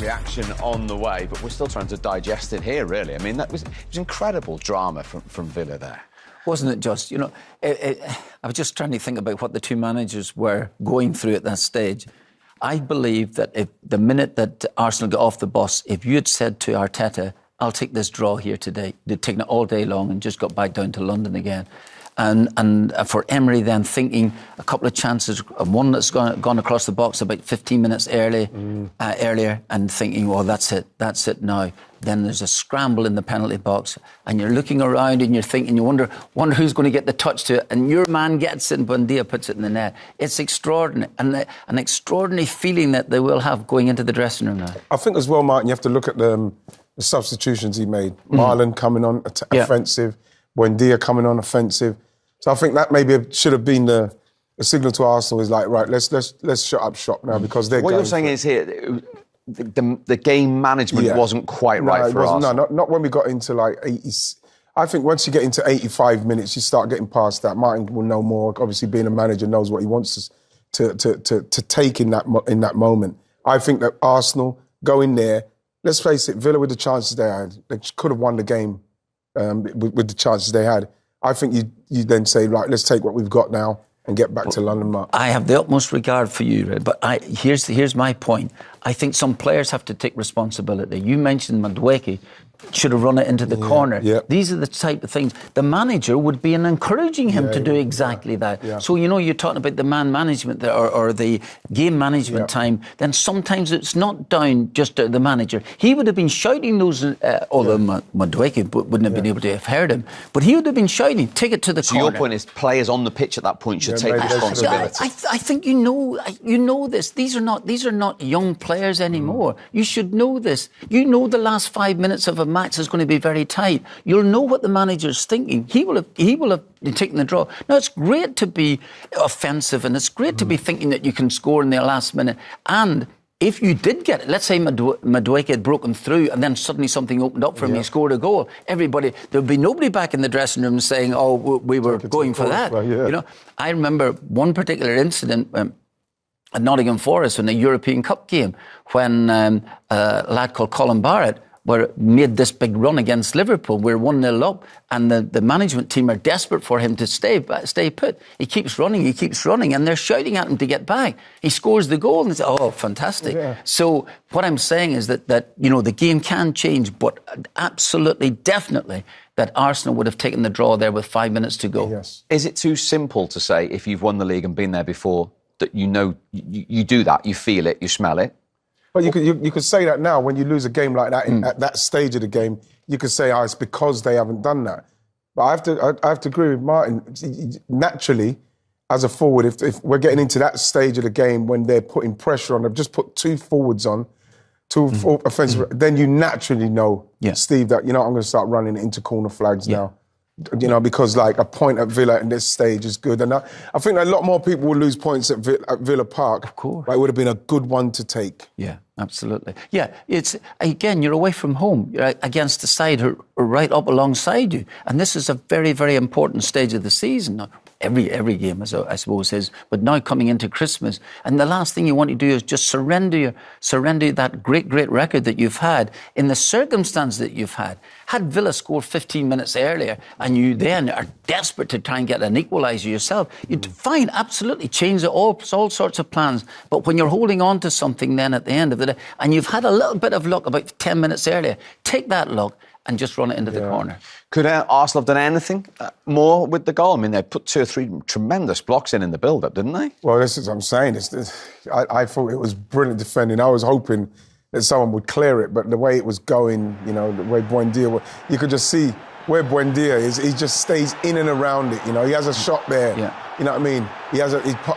reaction on the way, but we're still trying to digest it here, really. I mean, it was incredible drama from Villa there. Wasn't it just, you know, I was just trying to think about what the two managers were going through at that stage. I believe that if the minute that Arsenal got off the bus, if you had said to Arteta, I'll take this draw here today, they'd taken it all day long and just got back down to London again. And for Emery then thinking a couple of chances, one that's gone across the box about 15 minutes earlier, and thinking, well, that's it now. Then there's a scramble in the penalty box, and you're looking around and you're thinking, you wonder who's going to get the touch to it, and your man gets it and Buendia puts it in the net. It's extraordinary, and an extraordinary feeling that they will have going into the dressing room now. I think as well, Martin, you have to look at the substitutions he made. Marlon coming on offensive, Buendia coming on offensive. So I think that maybe should have been the signal to Arsenal is like, right, let's shut up shop now because they're. What you're saying is here, the game management wasn't quite right for Arsenal. No, not when we got into like 80. I think once you get into 85 minutes, you start getting past that. Martin will know more. Obviously, being a manager, knows what he wants to take in that moment. I think that Arsenal go in there. Let's face it, Villa with the chances they had, they could have won the game with the chances they had. I think you then say, right, let's take what we've got now and get back to London, Mark. I have the utmost regard for you, Red, but here's my point. I think some players have to take responsibility. You mentioned Madueke should have run it into the corner. Yeah. These are the type of things. The manager would be encouraging him to do exactly that. Yeah. So, you know, you're talking about the man management there, or the game management time, then sometimes it's not down just to the manager. He would have been shouting those, although Madueke wouldn't have been able to have heard him, but he would have been shouting, take it to the corner. So your point is players on the pitch at that point should take responsibility. I think you know this. These are not young players anymore. You should know this. You know the last 5 minutes of a match is going to be very tight. You'll know what the manager's thinking. He will have taken the draw. Now, it's great to be offensive and it's great to be thinking that you can score in the last minute. And if you did get it, let's say Madueke had broken through and then suddenly something opened up for him, he scored a goal. There'd be nobody back in the dressing room saying, oh, we were going for that. You know, I remember one particular incident at Nottingham Forest in a European Cup game when a lad called Colin Barrett made this big run against Liverpool. We're 1-0 up, and the management team are desperate for him to stay put. He keeps running, and they're shouting at him to get back. He scores the goal, and it's, oh, fantastic. Yeah. So what I'm saying is that you know, the game can change, but absolutely, definitely, that Arsenal would have taken the draw there with 5 minutes to go. Yes. Is it too simple to say, if you've won the league and been there before, that you know you do that, you feel it, you smell it? Well, you could say that now when you lose a game like that at that stage of the game. You could say, it's because they haven't done that. But I have to agree with Martin. Naturally, as a forward, if we're getting into that stage of the game when they're putting pressure on, they've just put two forwards on, two offensive, then you naturally know, Steve, that, you know, I'm going to start running into corner flags now. You know, because like a point at Villa at this stage is good. And I think a lot more people will lose points at Villa Park. Of course. Like, it would have been a good one to take. Yeah, absolutely. Yeah, it's, again, you're away from home. You're against the side who are right up alongside you. And this is a very, very important stage of the season. Every game, I suppose, is. But now coming into Christmas, and the last thing you want to do is just surrender that great record that you've had in the circumstance that you've had. Had Villa scored 15 minutes earlier, and you then are desperate to try and get an equaliser yourself, you'd fine, absolutely, change all sorts of plans. But when you're holding on to something then at the end of the day, and you've had a little bit of luck about 10 minutes earlier, take that luck and just run it into the corner. Could Arsenal have done anything more with the goal? I mean, they put 2 or 3 tremendous blocks in the build-up, didn't they? Well, this is what I'm saying. I thought it was brilliant defending. I was hoping that someone would clear it, but the way it was going, you know, the way Buendia, you could just see where Buendia is. He just stays in and around it, you know. He has a shot there, you know what I mean? He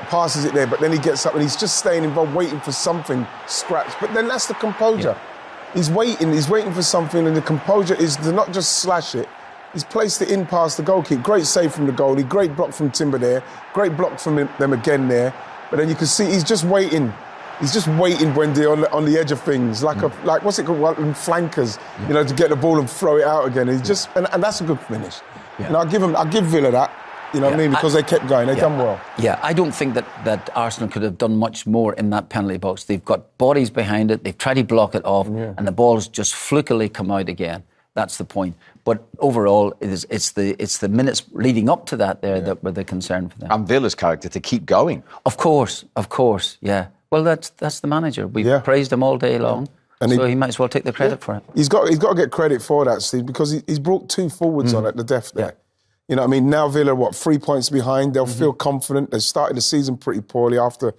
passes it there, but then he gets up and he's just staying involved, waiting for something scratched. But then that's the composure. Yeah. He's waiting for something, and the composure is to not just slash it. He's placed it in past the goalkeeper. Great save from the goalie, great block from Timber there, great block from them again there. But then you can see he's just waiting. He's just waiting, Buendia, on the edge of things, like what's it called, flankers, you know, to get the ball and throw it out again. He's just, and that's a good finish. Yeah. And I'll give Villa that. You know what I mean? Because they kept going. They've done well. Yeah, I don't think that Arsenal could have done much more in that penalty box. They've got bodies behind it. They've tried to block it off, and the ball's just flukily come out again. That's the point. But overall, it's the minutes leading up to that that were the concern for them. And Villa's character to keep going. Of course, yeah. Well, that's the manager. We've praised him all day long, and so he might as well take the credit for it. He's got to get credit for that, Steve, because he's brought 2 forwards on at the depth there. You know what I mean? Now Villa, 3 points behind. They'll feel confident. They started the season pretty poorly after,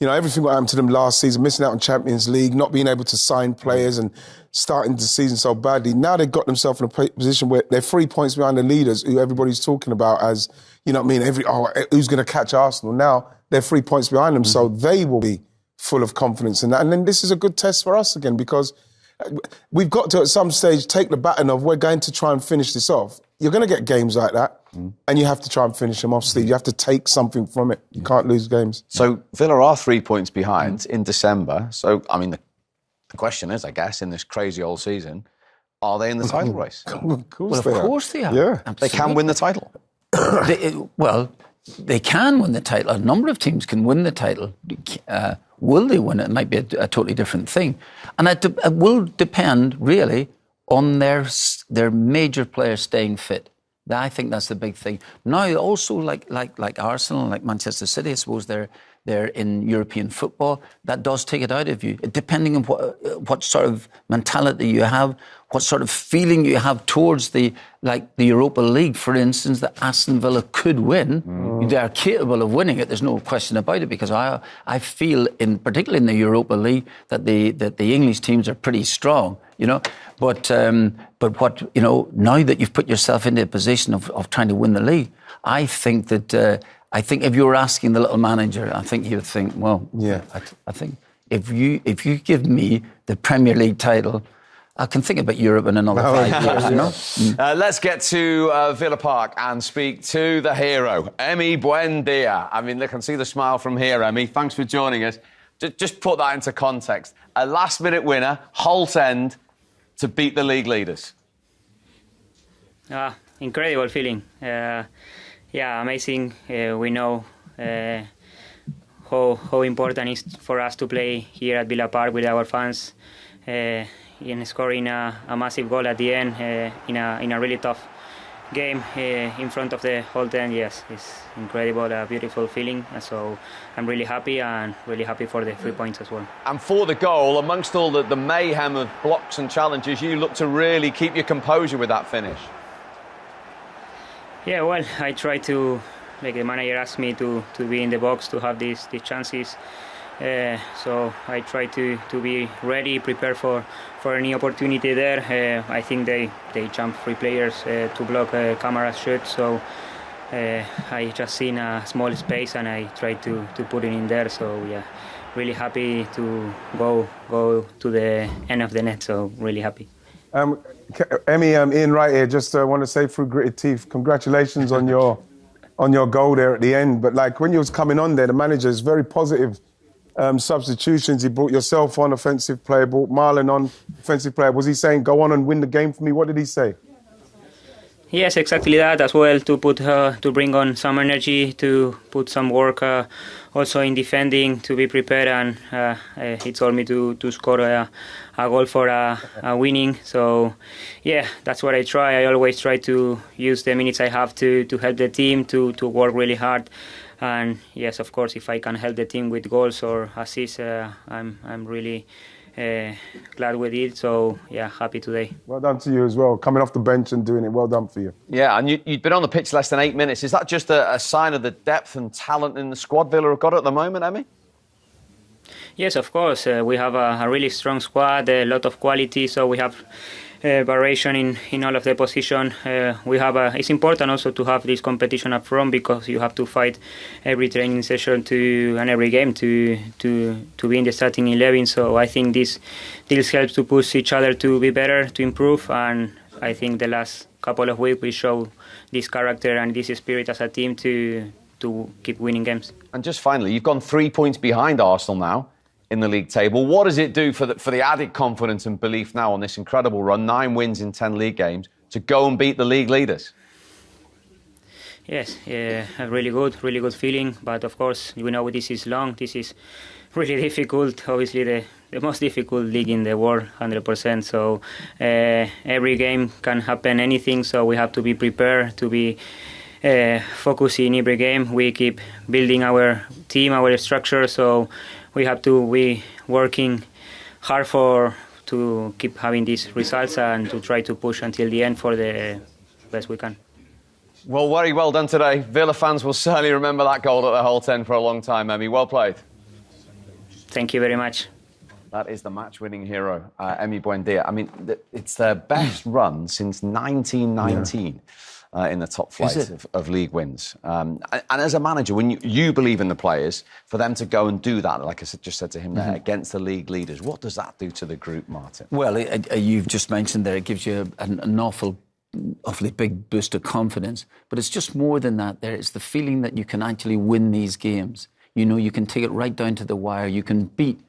everything that happened to them last season, missing out on Champions League, not being able to sign players and starting the season so badly. Now they've got themselves in a position where they're 3 points behind the leaders, who everybody's talking about as, who's going to catch Arsenal? Now they're 3 points behind them, so they will be full of confidence in that. And then this is a good test for us again, because we've got to, at some stage, take the baton of we're going to try and finish this off. You're going to get games like that, and you have to try and finish them off, Steve. You have to take something from it. You can't lose games. So Villa are 3 points behind in December. So, I mean, the question is, I guess, in this crazy old season, are they in the title race? Of course they are. Yeah. Absolutely. They can win the title. They can win the title. A number of teams can win the title. Will they win it? It might be a totally different thing. And it will depend, really, on their major players staying fit. I think that's the big thing. Now, also, like Arsenal, like Manchester City, I suppose they're in European football. That does take it out of you, depending on what sort of mentality you have, what sort of feeling you have towards the Europa League, for instance, that Aston Villa could win. They are capable of winning it. There's no question about it, because I feel, particularly in the Europa League, that the English teams are pretty strong. But what now that you've put yourself into a position of trying to win the league, I think that. I think if you were asking the little manager, I think he would think, well, I think if you give me the Premier League title, I can think about Europe in another 5 years, Let's get to Villa Park and speak to the hero, Emi Buendía. I mean, they can see the smile from here, Emi. Thanks for joining us. Just put that into context. A last-minute winner, Holt End, to beat the league leaders. Incredible feeling. Amazing. We know how important it is for us to play here at Villa Park with our fans, in scoring a massive goal at the end in a really tough game in front of the whole team. Yes, it's incredible, a beautiful feeling. So I'm really happy for the 3 points as well. And for the goal, amongst all the mayhem of blocks and challenges, you look to really keep your composure with that finish. Yeah, well, I try to, like the manager asked me to be in the box, to have these chances. So I try to be ready, prepare for any opportunity there. I think they jump 3 players to block Camara's shot. So I just seen a small space and I try to put it in there. So yeah, really happy to go to the end of the net. So really happy. Emi, Ian Wright here. Just want to say through gritted teeth, congratulations on your goal there at the end. But like when you was coming on there, the manager is very positive. Substitutions. He brought yourself on, offensive player. Brought Marlon on, offensive player. Was he saying, "Go on and win the game for me"? What did he say? Yes, exactly that as well. To bring on some energy, to put some work also in defending, to be prepared, and he told me to score a goal for a winning. So yeah, that's what I try. I always try to use the minutes I have to help the team, to work really hard. And yes, of course, if I can help the team with goals or assists, I'm really glad with it. So yeah, happy today. Well done to you as well, coming off the bench and doing it. Well done for you. Yeah, and you'd been on the pitch less than 8 minutes. Is that just a sign of the depth and talent in the squad Villa have got at the moment, Emi? Yes, of course. We have a really strong squad, a lot of quality. So we have variation in all of the position. It's important also to have this competition up front, because you have to fight every training session and every game to be in the starting 11. So I think this helps to push each other to be better, to improve. And I think the last couple of weeks we show this character and this spirit as a team to keep winning games. And just finally, you've gone 3 points behind Arsenal now in the league table. What does it do for the added confidence and belief now on this incredible run, 9 wins in 10 league games, to go and beat the league leaders? Yes, a really good feeling. But of course, we know this is long. This is really difficult. Obviously, the most difficult league in the world, 100%. So every game can happen anything. So we have to be prepared to be focusing every game. We keep building our team, our structure. So we have to be working hard to keep having these results and to try to push until the end for the best we can. Well, very well done today. Villa fans will certainly remember that goal at the Holte End for a long time, Emi. Well played. Thank you very much. That is the match-winning hero, Emi Buendía. I mean, it's their best run since 1919 in the top flight of league wins. And as a manager, when you believe in the players, for them to go and do that, like I just said to him there, against the league leaders, what does that do to the group, Martin? Well, you've just mentioned there, it gives you an awfully big boost of confidence. But it's just more than that there. It's the feeling that you can actually win these games. You know, you can take it right down to the wire. You can beat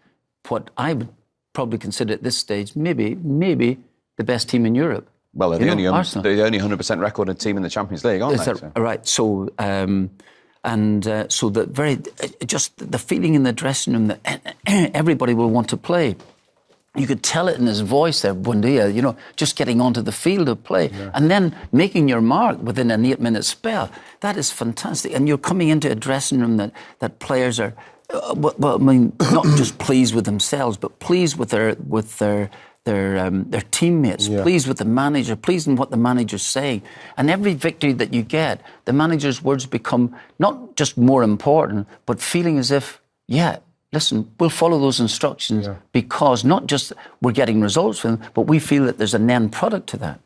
what I would probably consider at this stage maybe the best team in Europe. Well, they're the only 100% recorded team in the Champions League, aren't they? So. Right. So, so just the feeling in the dressing room that everybody will want to play. You could tell it in his voice there, Buendia, you know, just getting onto the field of play and then making your mark within an 8-minute spell. That is fantastic. And you're coming into a dressing room that players are, well, I mean, not just pleased with themselves, but pleased with their teammates, pleased with the manager, pleased in what the manager's saying. And every victory that you get, the manager's words become not just more important, but feeling as if, listen, we'll follow those instructions because not just we're getting results from them, but we feel that there's an end product to that.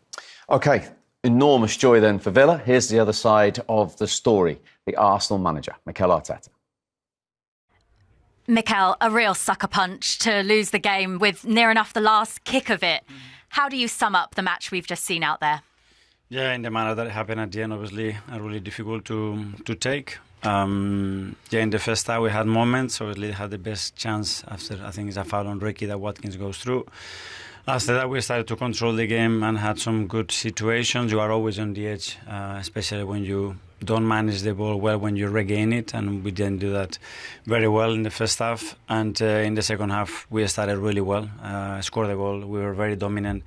OK, enormous joy then for Villa. Here's the other side of the story, the Arsenal manager, Mikel Arteta. Mikel, a real sucker punch to lose the game with near enough the last kick of it. How do you sum up the match we've just seen out there? Yeah, in the manner that it happened at the end, obviously, really difficult to take. In the first half we had moments. Obviously, had the best chance after, I think it's a foul on Ricky that Watkins goes through. After that, we started to control the game and had some good situations. You are always on the edge, especially when you don't manage the ball well when you regain it, and we didn't do that very well in the first half. And in the second half, we started really well, scored a goal. We were very dominant.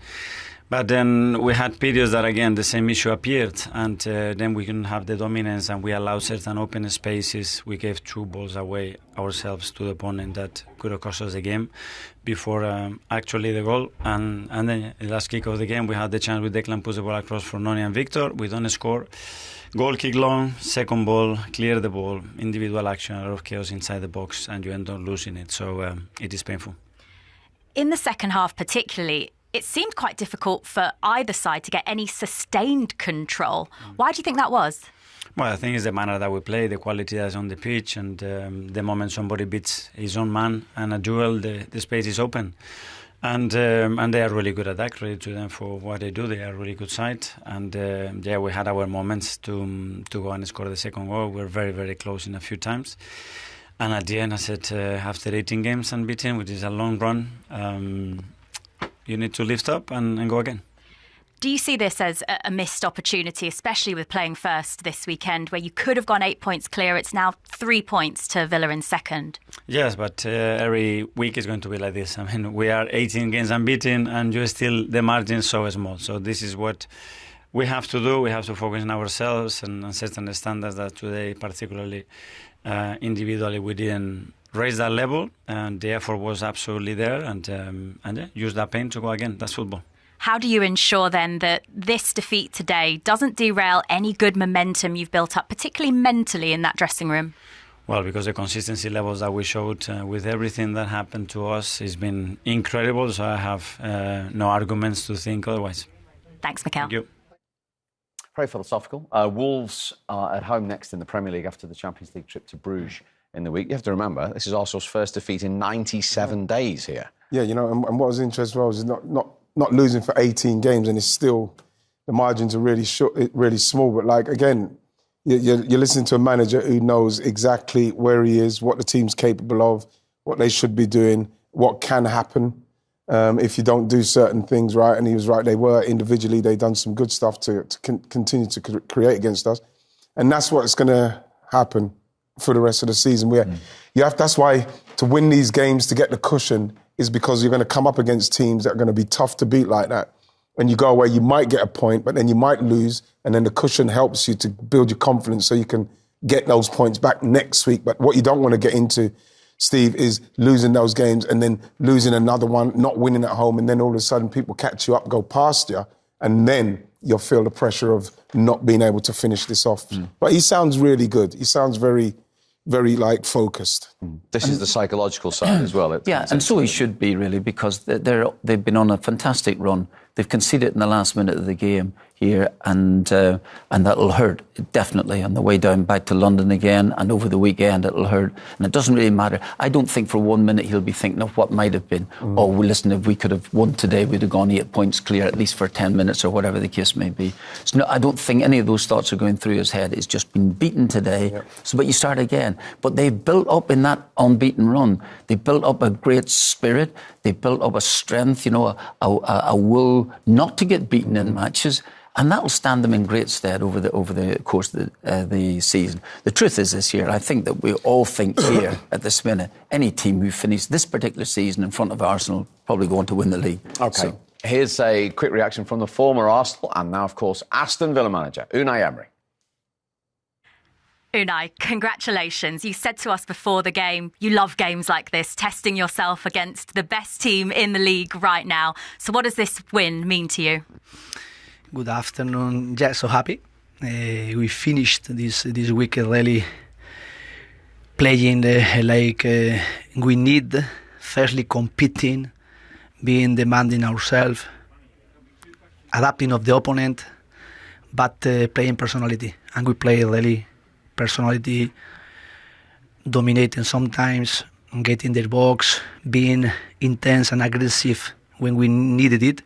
But then we had periods that, again, the same issue appeared, and then we couldn't have the dominance, and we allowed certain open spaces. We gave 2 balls away ourselves to the opponent that could have cost us the game before actually the goal. And then the last kick of the game, we had the chance with Declan, puts the ball across for Noni and Victor. We don't score. Goal kick long, second ball, clear the ball, individual action, a lot of chaos inside the box, and you end up losing it. So it is painful. In the second half particularly, it seemed quite difficult for either side to get any sustained control. Why do you think that was? Well, I think it's the manner that we play, the quality that's on the pitch, and the moment somebody beats his own man and a duel, the space is open. And they are really good at that. Credit to them for what they do. They are a really good side. And we had our moments to go and score the second goal. We were very, very close in a few times. And at the end, I said, after 18 games unbeaten, which is a long run, you need to lift up and go again. Do you see this as a missed opportunity, especially with playing first this weekend, where you could have gone 8 points clear? It's now 3 points to Villa in second. Yes, but every week is going to be like this. I mean, we are 18 games unbeaten and you're still the margin so small. So this is what we have to do. We have to focus on ourselves and certain standards that today, particularly individually, we didn't raise that level, and the effort was absolutely there, and use that pain to go again. That's football. How do you ensure then that this defeat today doesn't derail any good momentum you've built up, particularly mentally in that dressing room? Well, because the consistency levels that we showed with everything that happened to us has been incredible, so I have no arguments to think otherwise. Thanks, Mikel. Thank you. Very philosophical. Wolves are at home next in the Premier League after the Champions League trip to Bruges in the week. You have to remember, this is Arsenal's first defeat in 97 days here. Yeah, you know, and what was interesting was not losing for 18 games, and it's still, the margins are really short, really small. But like, again, you're listening to a manager who knows exactly where he is, what the team's capable of, what they should be doing, what can happen if you don't do certain things right. And he was right, they were individually, they've done some good stuff to continue to create against us. And that's what's going to happen for the rest of the season. That's why to win these games, to get the cushion, is because you're going to come up against teams that are going to be tough to beat like that. When you go away, you might get a point, but then you might lose, and then the cushion helps you to build your confidence so you can get those points back next week. But what you don't want to get into, Steve, is losing those games and then losing another one, not winning at home, and then all of a sudden people catch you up, go past you, and then you'll feel the pressure of not being able to finish this off. But he sounds really good. He sounds very, very, focused. This is the psychological side as well. Yeah, and so he should be, really, because they've been on a fantastic run. They've conceded in the last minute of the game here, and that'll hurt, definitely, on the way down back to London again, and over the weekend it'll hurt. And it doesn't really matter. I don't think for 1 minute he'll be thinking of what might have been. Oh, well, listen, if we could have won today, we'd have gone 8 points clear, at least for 10 minutes or whatever the case may be. So no, I don't think any of those thoughts are going through his head. It's just been beaten today, but you start again. But they've built up in that unbeaten run. They built up a great spirit. They built up a strength, a will not to get beaten in matches. And that will stand them in great stead over the course of the season. The truth is this year, I think that we all think here at this minute, any team who finished this particular season in front of Arsenal probably going to win the league. OK, So, here's a quick reaction from the former Arsenal and now, of course, Aston Villa manager, Unai Emery. Unai, congratulations. You said to us before the game, you love games like this, testing yourself against the best team in the league right now. So what does this win mean to you? Good afternoon. Yeah, so happy. We finished this week really playing like we need, firstly competing, being demanding ourselves, adapting of the opponent, but playing personality. And we play really personality, dominating sometimes, getting their box, being intense and aggressive when we needed it.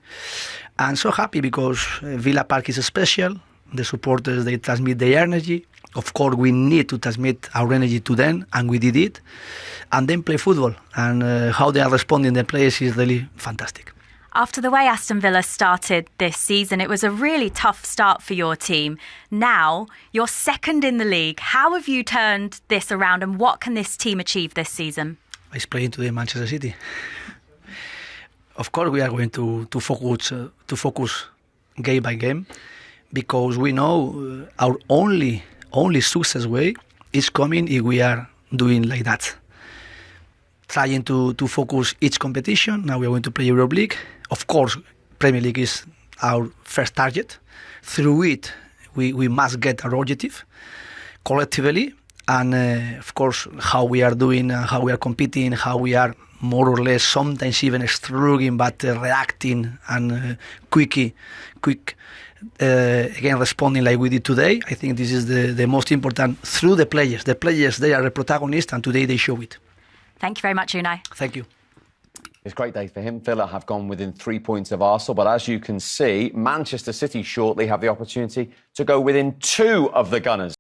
And so happy because Villa Park is special. The supporters, they transmit their energy. Of course, we need to transmit our energy to them, and we did it. And then play football. And how they are responding, the players, is really fantastic. After the way Aston Villa started this season, it was a really tough start for your team. Now, you're second in the league. How have you turned this around, and what can this team achieve this season? It's playing to the Manchester City. Of course, we are going to focus game by game, because we know our only success way is coming if we are doing like that. Trying to focus each competition. Now we are going to play Europe League. Of course, Premier League is our first target. Through it, we must get our objective collectively. And of course, how we are doing, how we are competing, how we are more or less sometimes even struggling, but reacting and quick, again, responding like we did today. I think this is the most important through the players. The players, they are the protagonists, and today they show it. Thank you very much, Unai. Thank you. It's a great day for him. Villa have gone within 3 points of Arsenal, but as you can see, Manchester City shortly have the opportunity to go within 2 of the Gunners.